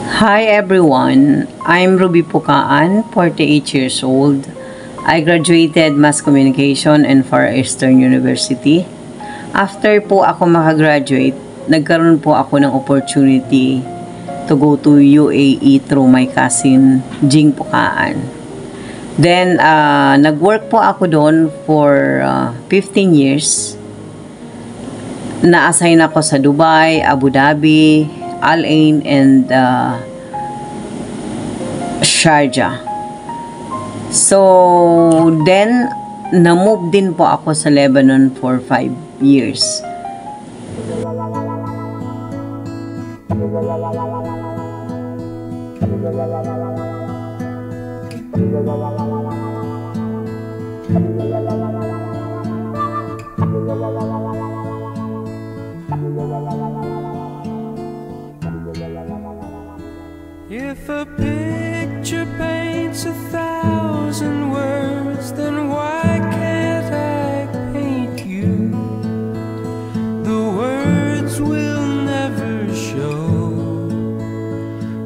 Hi everyone, I'm Ruby Pukaan, 48 years old. I graduated Mass Communication in Far Eastern University. After po ako makagraduate, nagkaroon po ako ng opportunity to go to UAE through my cousin, Jing Pukaan. Then, nag-work po ako doon for 15 years. Na-assign ako sa Dubai, Abu Dhabi, Al Ain, and Sharjah. So, then, na-move din po ako sa Lebanon for 5 years. If a picture paints 1,000 words, then why can't I paint you? The words will never show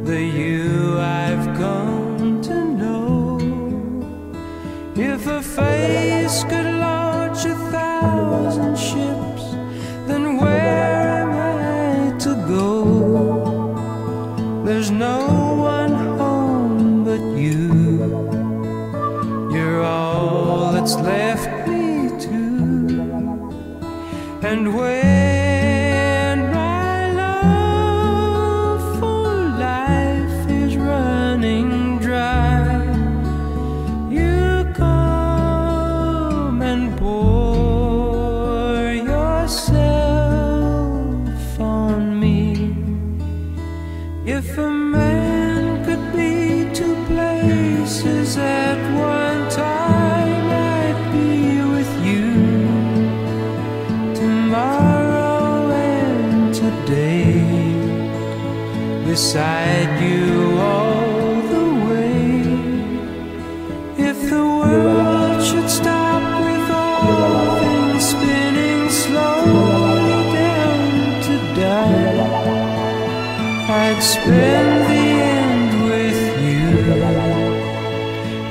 the you I've come to know. If a face could launch 1,000 ships, then where am I to go? There's no one home but you. You're all that's left me to. And when my love for life is running dry, you come and pour yourself on me. If a man could be two places at one time, I'd be with you tomorrow and today, beside you all the way. If the world should stop with all things spinning slowly down to die, I'd spend the end with you.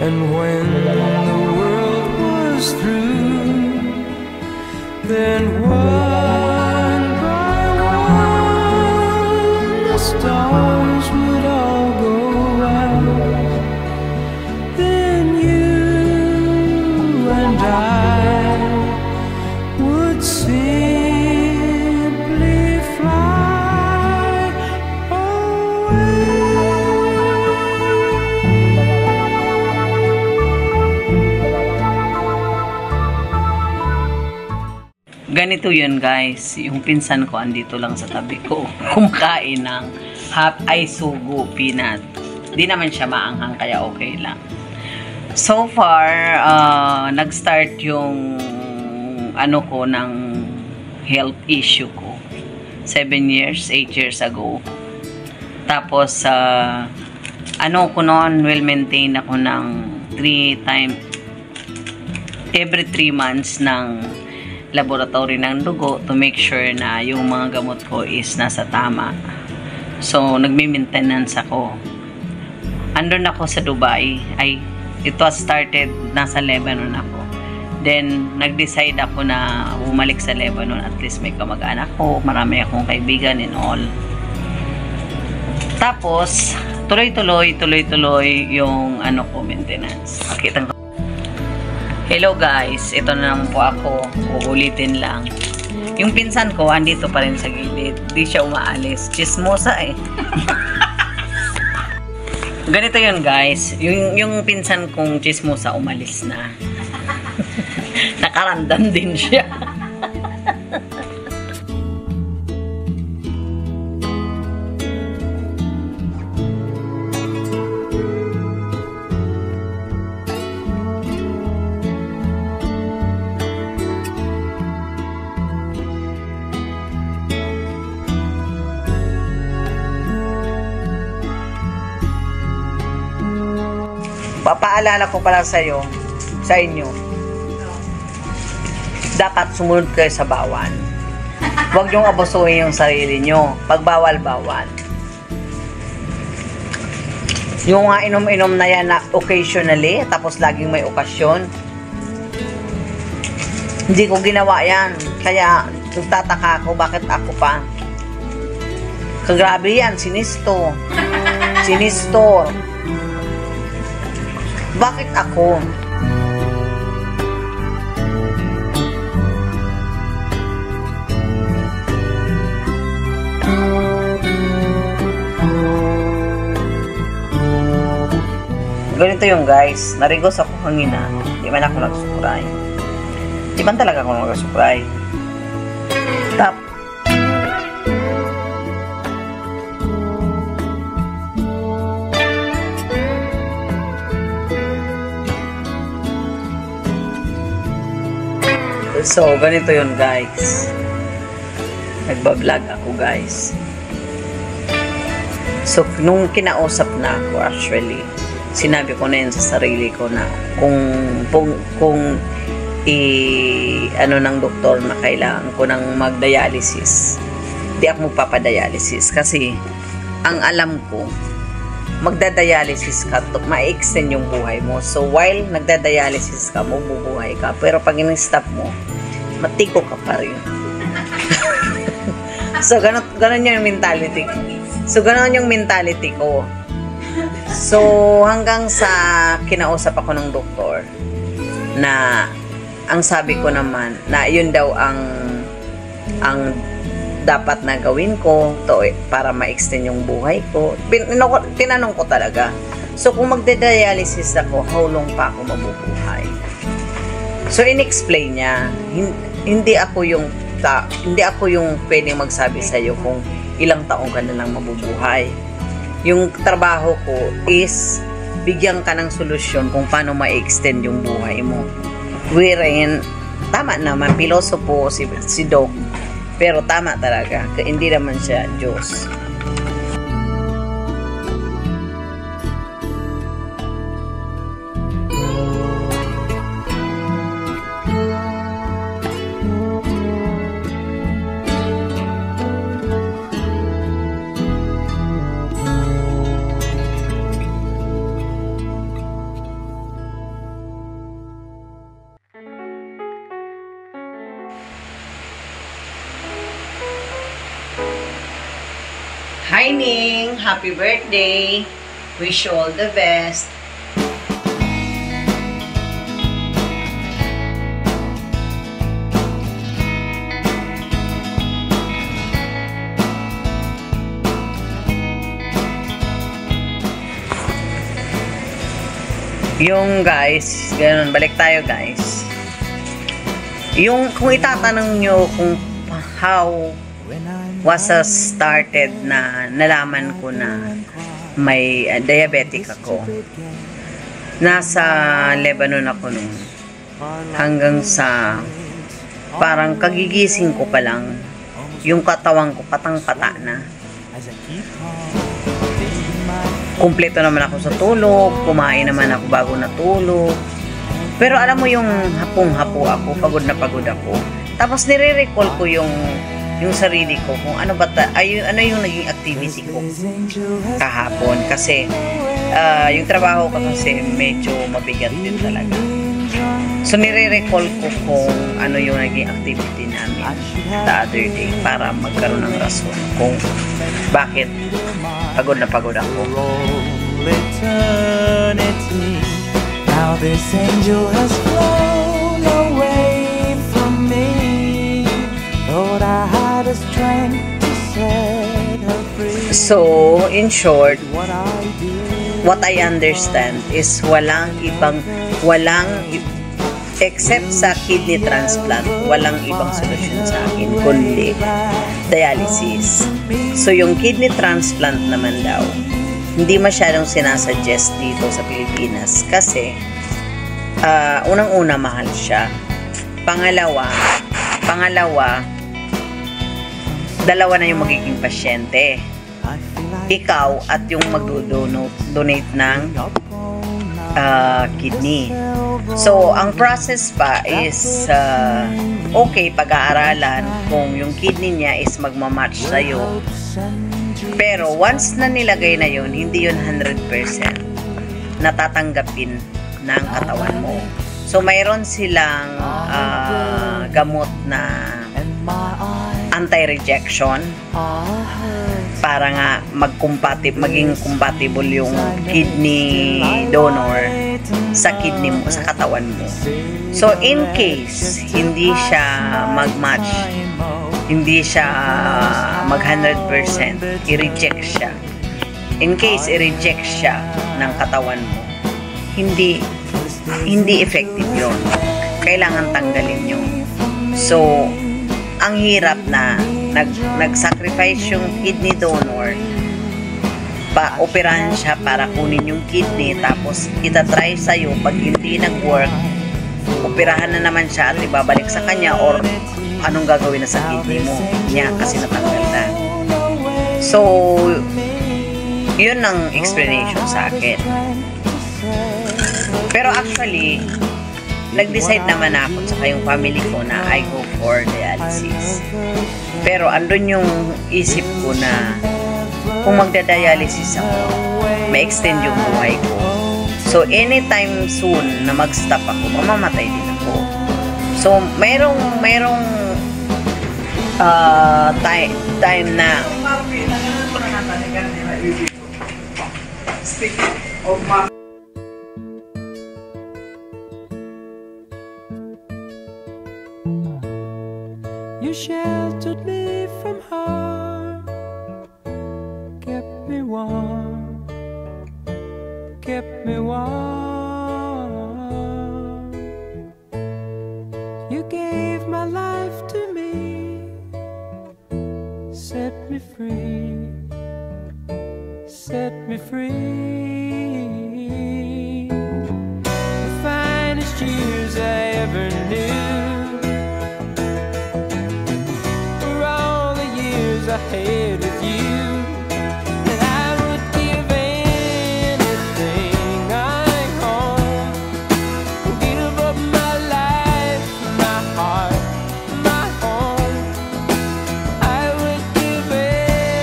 And when the world was through, then one by one the stars would all go out. Then you and I would simply fly away. Ganito yun guys, yung pinsan ko andito lang sa tabi ko, kumakain ng hot ice sugo peanut. Di naman siya maanghang kaya okay lang. So far, nag-start yung ano ko ng health issue ko 8 years ago. Tapos ano ko noon, will maintain ako ng every 3 months ng laboratory ng dugo to make sure na yung mga gamot ko is nasa tama. So, nagmi-maintenance ako. Andun ako sa Dubai. It was started, nasa Lebanon ako. Then, nag-decide ako na bumalik sa Lebanon. At least may kamag-anak ko, marami akong kaibigan and all. Tapos, tuloy-tuloy yung ano ko, maintenance. Pakita ko. Hello guys, ito na naman po ako. Uulitin lang. Yung pinsan ko, andito pa rin sa gilid. Di siya umaalis. Chismosa eh. Ganito yun guys. Yung pinsan kong chismosa umalis na. Nakaramdam din siya. Papaalala ko pala sa inyo, dapat sumunod kayo sa bawal. Huwag niyong abusuhin yung sarili nyo. Pag bawal, bawal. Yung nga inom-inom na yan na occasionally, tapos laging may okasyon. Hindi ko ginawa yan. Kaya nagtataka ako bakit ako pa. Kagrabe yan, sinisto. Sinisto. Bakit ako? Ganito yung guys, narigos ako hangina. Di man ako nagsupray. Di man talaga ako nagsupray. Tap. So, ganito yun guys. Nagbablog ako guys. So, nung kinausap na ako actually, sinabi ko na yun sa sarili ko na kung ano ng doktor na kailangan ko ng mag-dialysis, di ako magpapadialysis kasi ang alam ko, magdadialysis ka, ma-extend yung buhay mo. So, while nagdadialysis ka, mabubuhay ka. Pero pag in-stop mo, matiko ka pa rin. So, ganun yung mentality ko. So, ganun yung mentality ko. So, hanggang sa kinausap ako ng doktor na ang sabi ko naman na yun daw ang dapat na gawin ko to para ma-extend yung buhay ko. Tinanong ko talaga. So, kung magde-dialysis ako, how long pa ako mabubuhay? So, in-explain niya, hindi ako yung pwedeng magsabi sa iyo kung ilang taong ka na lang mabubuhay. Yung trabaho ko is bigyan ka ng solusyon kung paano ma-extend yung buhay mo. Wherein, tama naman, pilosopo si Doc. Pero tama talaga, hindi naman siya Diyos. Hi Ning! Happy birthday! Wish you all the best! Yung guys, ganun, balik tayo guys. Yung, kung itatanong nyo kung how was started na nalaman ko na may diabetic ako. Nasa Lebanon ako noon. Hanggang sa parang kagigising ko pa lang, yung katawan ko patang-pata na. Kumpleto naman ako sa tulog, kumain naman ako bago natulog. Pero alam mo yung hapong-hapo ako, pagod na pagod ako. Tapos nire-recall ko yung sarili ko kung ano yung naging activity ko kahapon kasi yung trabaho ko kasi medyo mabigat din talaga. So nire-recall ko kung ano yung naging activity namin the other day para magkaroon ng rason kung bakit pagod na pagod ako. Now this angel has flown away from me. Thought I had a strength to set her free. So, in short, what I understand is except sa kidney transplant, walang ibang solusyon sa akin kundi dialysis. So, yung kidney transplant naman daw, hindi masyadong sinasuggest dito sa Pilipinas kasi unang-una mahal siya. Pangalawa, dalawa na yung magiging pasyente. Ikaw at yung magdo-donate ng kidney. So, ang process pa is okay, pag-aaralan kung yung kidney niya is magmamatch sa'yo Pero once na nilagay na yun, hindi yun 100% natatanggapin ng katawan mo. So, mayroon silang gamot na anti-rejection para nga maging compatible yung kidney donor sa kidney mo, sa katawan mo. So, in case hindi siya mag-match, hindi siya mag 100%, i-reject siya. In case i-reject siya ng katawan mo, hindi effective yun. Kailangan tanggalin yun. So, ang hirap na nag-sacrifice yung kidney donor, pa-operahan siya para kunin yung kidney, tapos itatry sa'yo, pag hindi nag-work, operahan na naman siya at ibabalik sa kanya, or anong gagawin na sa kidney mo niya kasi natanggal na. So, yun ang explanation sa akin. Pero actually, nag-decide naman ako sa yung family ko na I go for dialysis. Pero andun yung isip ko na kung magda-dialysis ako, ma-extend yung buhay ko. So, anytime soon na mag-stop ako, mamamatay din ako. So, mayroong time na you sheltered me from harm, kept me warm, kept me warm. You gave my life to me, set me free, set me free. The finest years I ever knew, I had with you, and I would give anything I own, give up my life, my heart, my home. I would give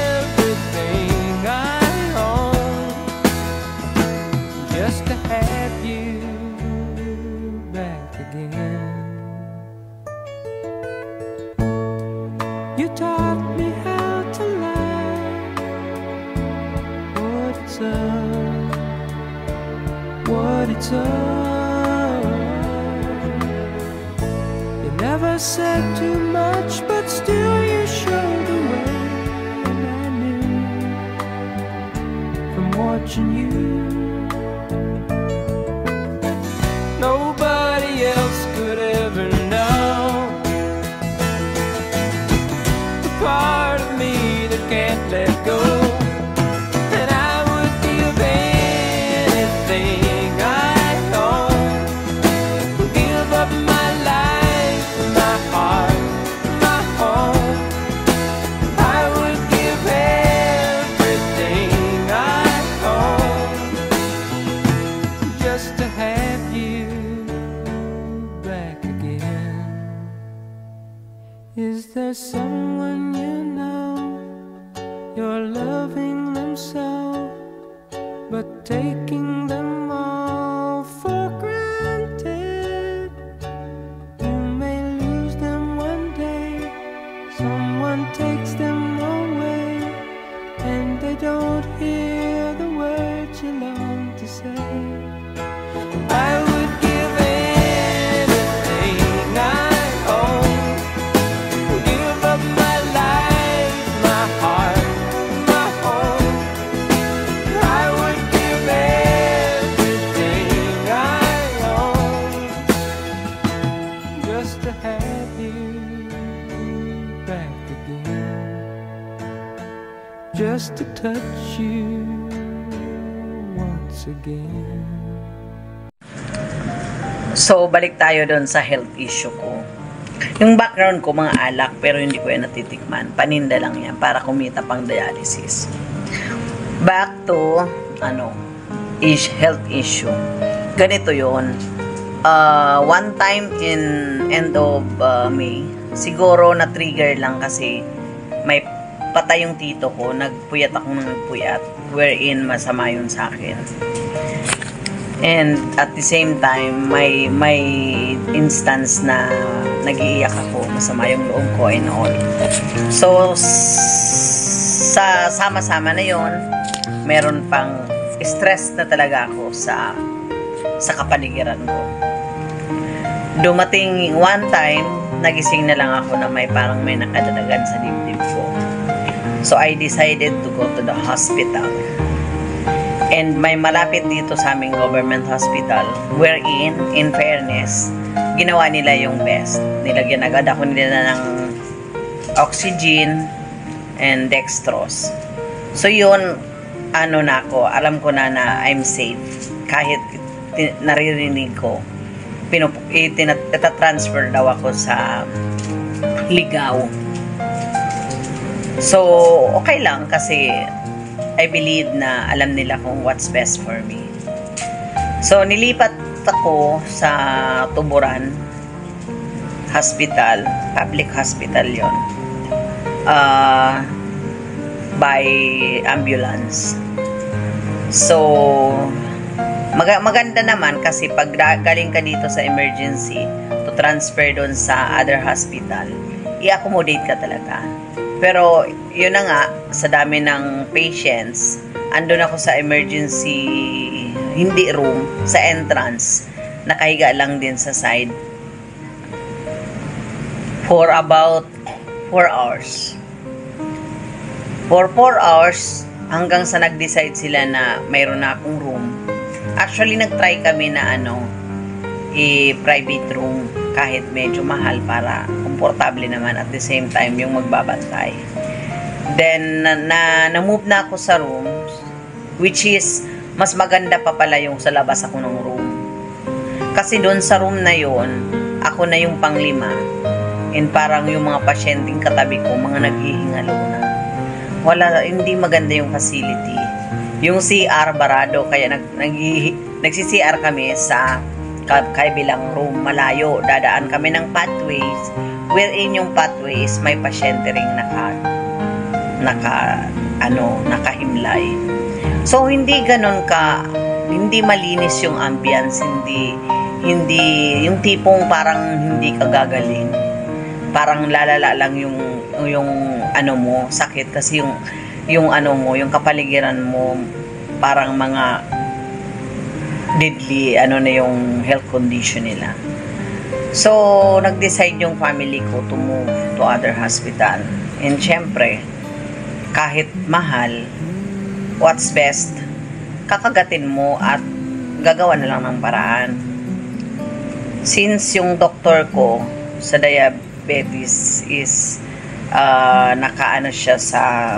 everything I own just to have you back again. You taught me how to love, what it's all. You never said too much, but still you showed the way, and I knew from watching you. Nobody else could ever know the part of me that can't let go. And I would give anything I own, give up my life, my heart, my home. I would give everything I own just to have you back again. Is there someone you know, you're loving them so, but taking them all for granted? You may lose them one day, someone takes them away, and they don't hear the words you long to say. I would give anything I own, give up my life, my heart, my home. I would give everything I own just to have you back again, just to touch you once again. So, balik tayo doon sa health issue ko. Yung background ko, mga alak, pero hindi ko yan natitikman. Paninda lang yan para kumita pang dialysis. Back to, health issue. Ganito yon. One time in end of May, siguro na-trigger lang kasi may namatay yung tito ko, nagpuyat akong nagpuyat, wherein masama yun sa akin. And at the same time, may instance na nag-iiyak ako, masama yung loob ko and all. So, sa sama-sama na yon, meron pang stress na talaga ako sa kapaligiran ko. Dumating one time, nagising na lang ako na parang may nakadadagan sa dibdib ko. So, I decided to go to the hospital. And may malapit dito sa aming government hospital, wherein, in fairness, ginawa nila yung best. Nilagyan agad ako nila ng oxygen and dextrose. So yun, alam ko na I'm safe. Kahit naririnig ko, itatransfer daw ako sa Ligao. So, okay lang kasi I believe na alam nila kung what's best for me. So, nilipat ako sa Tuburan Hospital, public hospital yon, by ambulance. So, maganda naman kasi pag galing ka dito sa emergency to transfer doon sa other hospital, i-accommodate ka talaga. Pero, yun na nga, sa dami ng patients, andun ako sa emergency, hindi room, sa entrance, nakahiga lang din sa side for about 4 hours. For 4 hours, hanggang sa nag-decide sila na mayroon na akong room. Actually, nag-try kami na private room, kahit medyo mahal para komportable naman at the same time yung magbabantay. Then, na-move na ako sa room, which is, mas maganda pa pala yung sa labas ako ng room. Kasi doon sa room na yon, ako na yung panglima. And parang yung mga pasyenteng katabi ko, mga naghihingalo na. Hindi maganda yung facility. Yung CR barado, kaya nagsi-CR kami sa kabilang room, malayo. Dadaan kami ng pathways, wherein yung pathways may pasyente ring nakahimlay. So, hindi malinis yung ambience, hindi yung tipong parang hindi ka gagaling. Parang lalala lang yung sakit kasi yung kapaligiran mo parang mga deadly na yung health condition nila. So, nag-decide yung family ko to move to other hospital. And syempre, kahit mahal, what's best, kakagatin mo at gagawa na lang ng paraan. Since yung doktor ko sa diabetes is nakaano siya sa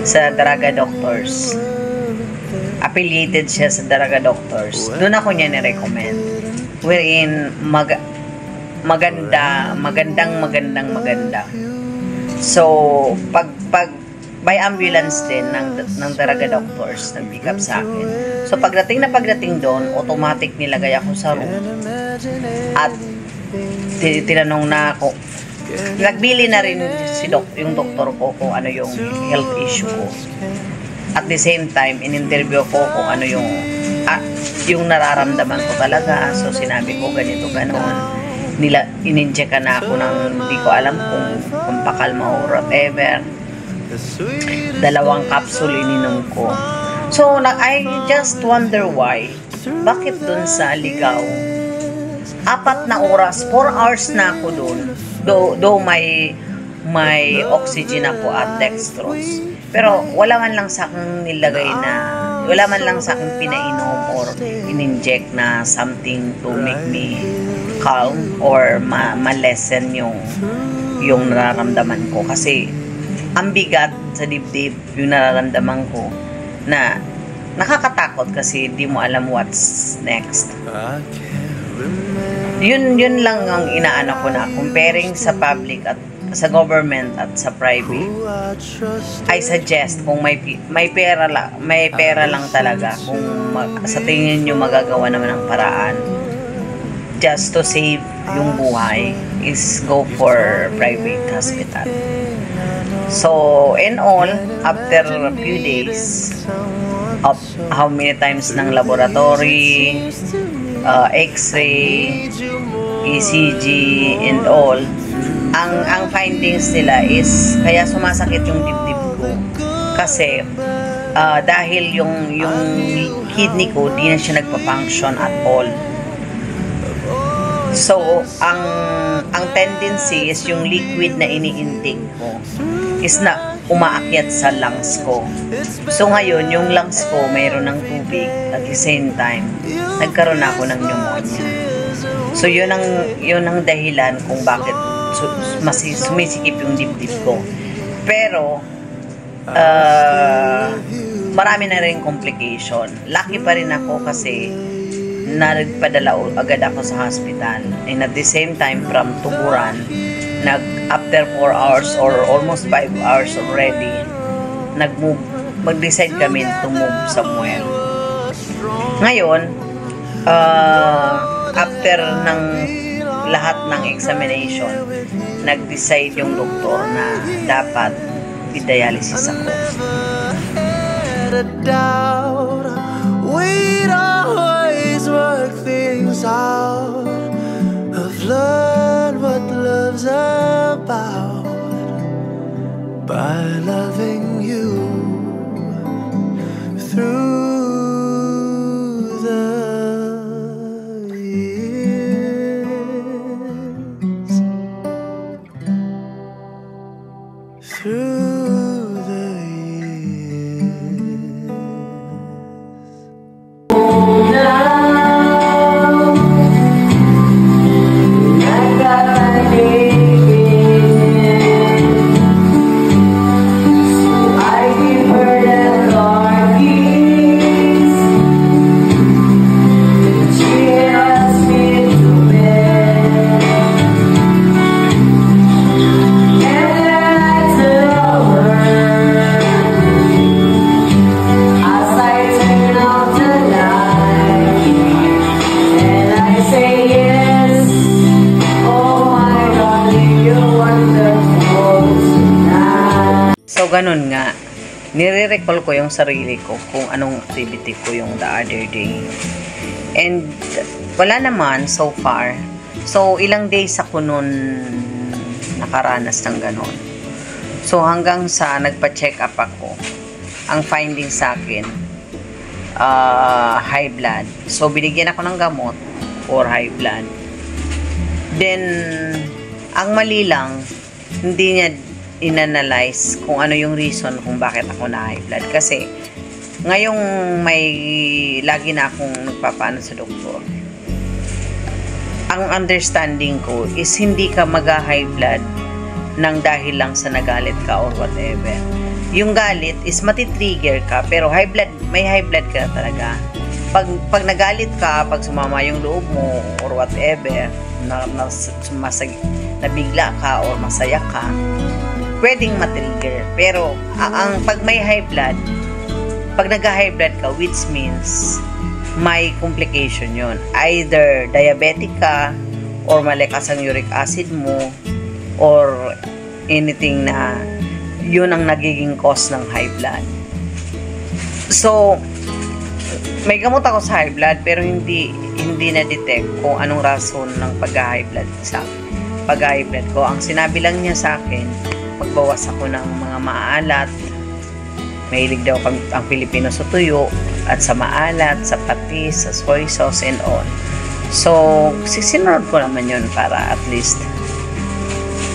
Daraga Doctors, affiliated siya sa Daraga Doctors, doon ako niya ni-recommend, wherein maganda. So, pag by ambulance din ng Daraga Doctors nag-pick up sa akin. So, pagdating doon, automatic nilagay ako sa room at tinanong na ako, nagbili na rin yung doktor ko kung ano yung health issue ko. At the same time, in-interview ko kung ano yung nararamdaman ko talaga. So, sinabi ko ganito, ganon. In-inject na ako ng hindi ko alam kung pakalma or whatever. 2 capsule ininom ko. So, I just wonder why. Bakit dun sa Ligao? 4 na oras, 4 hours na ako dun. Though may oxygen ako at dextrose. Pero wala man lang sa akin nilagay wala man lang sa akin pinainom or in-inject na something to make me calm or ma-lessen yung nararamdaman ko. Kasi ang bigat sa dibdib yung nararamdaman ko na nakakatakot kasi di mo alam what's next. Yun lang ang inaano ko na comparing sa public at sa government at sa private. I suggest kung may pera lang talaga, kung sa tingin nyo magagawa naman ng paraan just to save yung buhay, is go for private hospital. So, in all, after a few days of how many times ng laboratory, X-ray, ECG, and all, ang findings nila is kaya sumasakit yung dibdib ko kasi dahil yung kidney ko di na siya nagpa-function at all. So, ang tendency is yung liquid na ini-intake ko is na umaakyat sa lungs ko. So, ngayon, yung lungs ko mayroon ng tubig at the same time, nagkaroon ako ng pneumonia. So, yun ang dahilan kung bakit sumisikip yung dibdib ko. Pero, marami na rin complication. Lucky pa rin ako kasi nagpadala agad ako sa hospital. And at the same time, from Tuburan, after 4 hours or almost 5 hours already, mag-decide kami to move somewhere. Ngayon, after ng lahat ng examination, nag-decide yung doktor na dapat i-dialysis ako. We'd always work things out. I've learned what love's about by loving you through the years. Through the years. So, ganun nga. Nire-recall ko yung sarili ko kung anong activity ko yung the other day. And, wala naman so far. So, ilang days ako nun nakaranas ng ganun. So, hanggang sa nagpa-check up ako, ang finding sa akin, high blood. So, binigyan ako ng gamot for high blood. Then, ang mali lang, hindi niya inanalyze kung ano yung reason kung bakit ako na high blood. Kasi, ngayong lagi na akong nagpapaano sa doktor, ang understanding ko is hindi ka mag-high blood nang dahil lang sa nagalit ka or whatever. Yung galit is matitrigger ka, pero may high blood ka talaga. Pag nagalit ka, pag sumama yung loob mo or whatever, nabigla ka or masaya ka, pwedeng matrigger. Pero pag may high blood, pag nag-high blood ka, which means may complication yun. Either diabetic ka, or malakas ang uric acid mo, or anything na yun ang nagiging cause ng high blood. So, may gamot ako sa high blood, pero hindi na-detect kung anong rason ng pag-high blood ko. Ang sinabi lang niya sa akin, pagbawas ako ng mga maalat. Mahilig daw ang Pilipino sa tuyo at sa maalat, sa patis, sa soy sauce and all. So, sisinunod ko naman yun para at least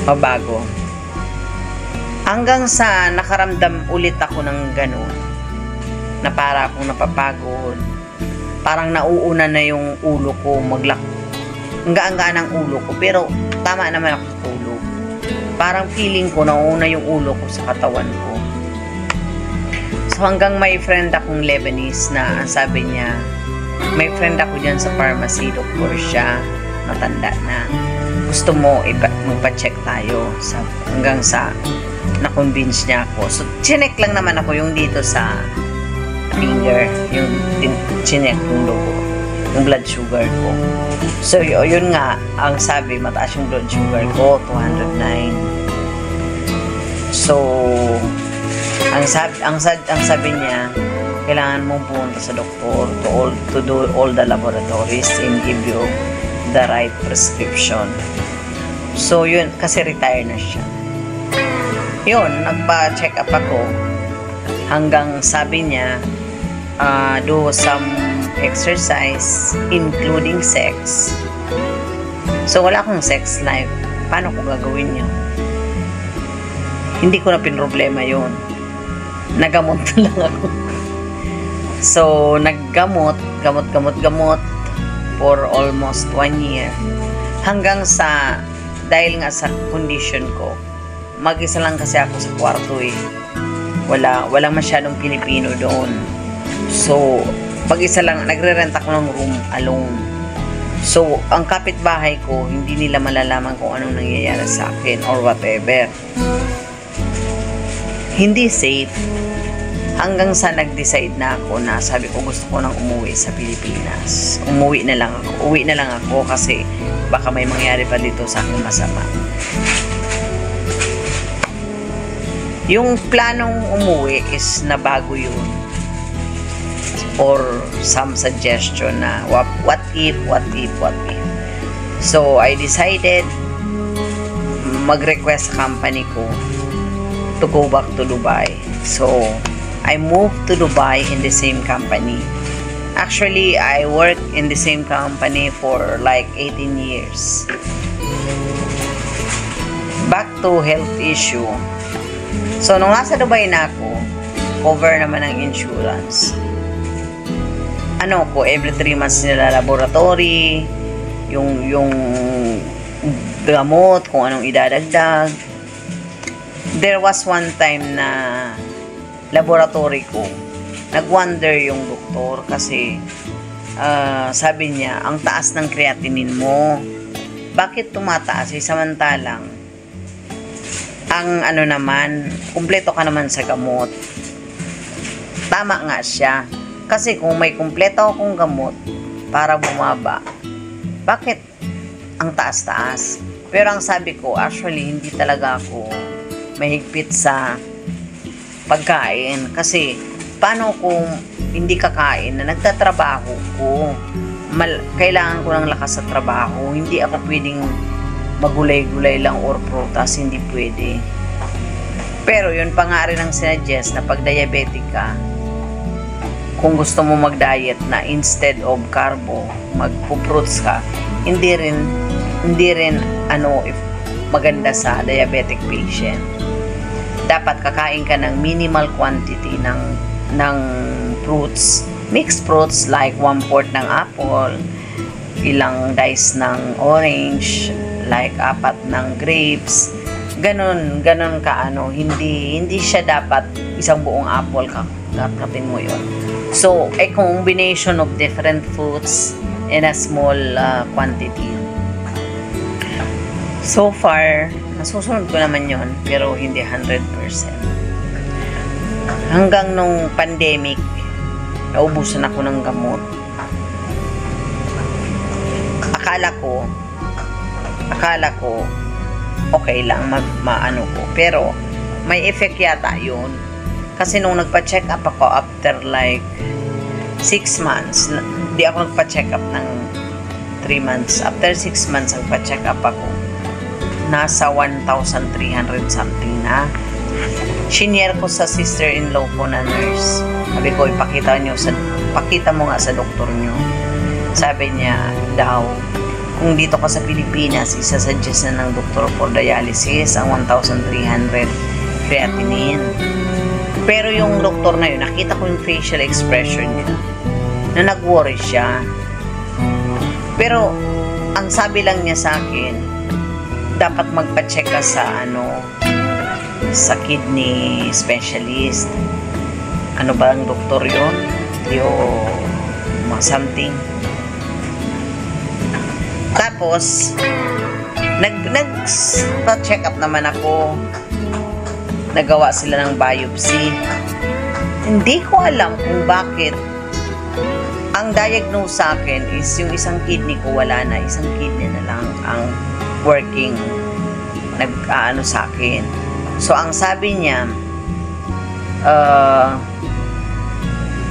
mabago. Hanggang sa nakaramdam ulit ako ng ganun, na para akong napapagod, parang nauuna na yung ulo ko, ang gaan ng ulo ko, pero tama naman ako sa tulog. Parang feeling ko nauuna yung ulo ko sa katawan ko. So hanggang may friend akong Lebanese na sabi niya, may friend ako dyan sa pharmacy, doktor siya, matanda na, gusto mo magpa-check tayo, hanggang sa na-convince niya ako. So chinek lang naman ako yung dito sa finger, yung chinek yung logo, yung blood sugar ko. So yun nga, ang sabi, mataas yung blood sugar ko, 209. So So, ang sabi niya, kailangan mong pumunta sa doktor to do all the laboratories and give you the right prescription. So, yun, kasi retire na siya. Yun, nagpa-check up ako hanggang sabi niya, do some exercise including sex. So, wala akong sex life. Paano ko gagawin yun? Hindi ko na pinroblema yun. Nagamot na lang ako. So, naggamot for almost 1 year. Hanggang sa, dahil nga sa condition ko, mag-isa lang kasi ako sa kwarto eh. Walang masyadong Pilipino doon. So, mag-isa lang, nagre-rent ako ng room alone. So, ang kapitbahay ko, hindi nila malalaman kung anong nangyayari sa akin or whatever. Hindi safe. Hanggang sa nag-decide na ako na sabi ko gusto ko nang umuwi sa Pilipinas. Uwi na lang ako kasi baka may mangyari pa dito sa akin masama. Yung planong umuwi is nabago yun. Or some suggestion na what if. So, I decided mag-request sa company ko to go back to Dubai. So, I moved to Dubai in the same company. Actually, I worked in the same company for like 18 years. Back to health issue. So, nung nasa Dubai na ako, cover naman ng insurance. Every 3 months nila laboratory, yung gamot, kung anong idadagdag. There was one time na laboratory ko, nag-wonder yung doktor kasi sabi niya, ang taas ng creatinine mo. Bakit tumataas? Samantalang, ang naman, kumpleto ka naman sa gamot. Tama nga siya. Kasi kung may kumpleto akong gamot para bumaba, bakit ang taas-taas? Pero ang sabi ko, actually, hindi talaga ako mahigpit sa pagkain. Kasi, paano kung hindi kakain na nagtatrabaho ko? Kailangan ko ng lakas sa trabaho. Hindi ako pwedeng magulay-gulay lang or prutas. Hindi pwede. Pero, yun pa nga rin ang sinuggest na pag diabetic ka, kung gusto mo mag-diet na instead of carbo, magpo-fruits ka, hindi rin maganda sa diabetic patient. Dapat kakain ka ng minimal quantity ng fruits, mixed fruits like 1/4 ng apple, ilang dice ng orange, like 4 ng grapes. Ganon ka hindi siya dapat isang buong apple kakatin mo yon. So, a combination of different foods in a small quantity. So far, nasusunod ko naman yon, pero hindi 100%. Hanggang nung pandemic, naubusan ako ng gamot. Akala ko okay lang maano ko, pero may effect yata yun. Kasi nung nagpa-check up ako after like 6 months, di ako nagpa-check up ng 3 months. After 6 months, nagpa-check up ako. Nasa 1,300 something na. Shinare ko sa sister-in-law ko na nurse. Sabi ko, pakita mo nga sa doktor nyo. Sabi niya daw, kung dito ka sa Pilipinas, isasuggest na ng doktor for dialysis ang 1,300 creatinine. Pero yung doktor na yun, nakita ko yung facial expression niya na nag-worry siya. Pero ang sabi lang niya sa akin, dapat magpa-check ka sa kidney specialist. Ano ba ang doktor yun? Something. Tapos nag-check up naman ako. Nagawa sila ng biopsy. Hindi ko alam kung bakit ang diagnose sa akin is yung isang kidney ko wala na, isang kidney na lang ang working, sa akin. So, ang sabi niya,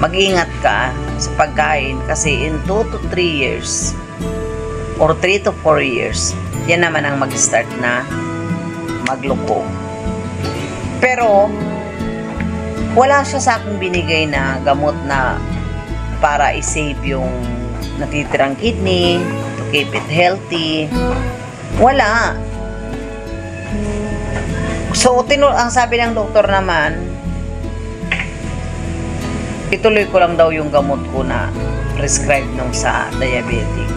mag-ingat ka sa pagkain kasi in 2 to 3 years or 3 to 4 years, yan naman ang mag-start na maglukong. Pero, wala siya sa akin binigay na gamot na para i-save yung natitirang kidney, to keep it healthy. Wala. So, ang sabi ng doktor naman, ituloy ko lang daw yung gamot ko na prescribed nung sa diabetic.